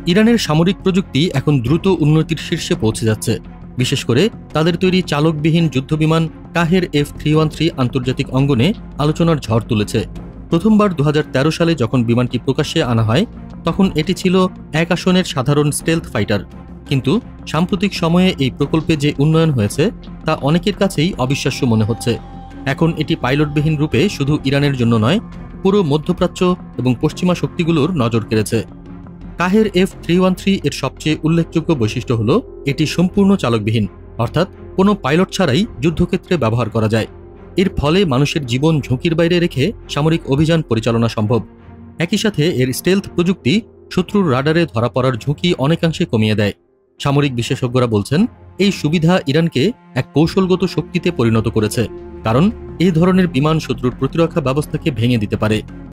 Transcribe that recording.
ইরানের সামরিক প্রযুক্তি এখন দ্রুত উন্নতির শীর্ষে পৌঁছে যাচ্ছে। বিশেষ করে তাদের তৈরি চালকবিহীন যুদ্ধবিমান কাহের F-313 আন্তর্জাতিক অঙ্গনে আলোচনার ঝড় তুলেছে। প্রথমবার 2013 সালে যখন বিমানটি প্রকাশ্যে আনা হয়, তখন এটি ছিল এক আসনের সাধারণ স্টেলথ ফাইটার। কিন্তু সাম্প্রতিক সময়ে এই প্রকল্পে যে উন্নয়ন হয়েছে তা অনেকের কাছেই অবিশ্বাস্য মনে হচ্ছে। এখন এটি পাইলটবিহীন রূপে শুধু ইরানের জন্য নয়, পুরো মধ্যপ্রাচ্য এবং পশ্চিমা শক্তিগুলোর নজর কেড়েছে। কাহের F-313 এর সবচেয়ে উল্লেখযোগ্য বৈশিষ্ট্য হল এটি সম্পূর্ণ চালকবিহীন, অর্থাৎ কোনো পাইলট ছাড়াই যুদ্ধক্ষেত্রে ব্যবহার করা যায়। এর ফলে মানুষের জীবন ঝুঁকির বাইরে রেখে সামরিক অভিযান পরিচালনা সম্ভব। একই সাথে এর স্টেলথ প্রযুক্তি শত্রুর রাডারে ধরা পড়ার ঝুঁকি অনেকাংশে কমিয়ে দেয়। সামরিক বিশেষজ্ঞরা বলছেন, এই সুবিধা ইরানকে এক কৌশলগত শক্তিতে পরিণত করেছে, কারণ এই ধরনের বিমান শত্রুর প্রতিরক্ষা ব্যবস্থাকে ভেঙে দিতে পারে।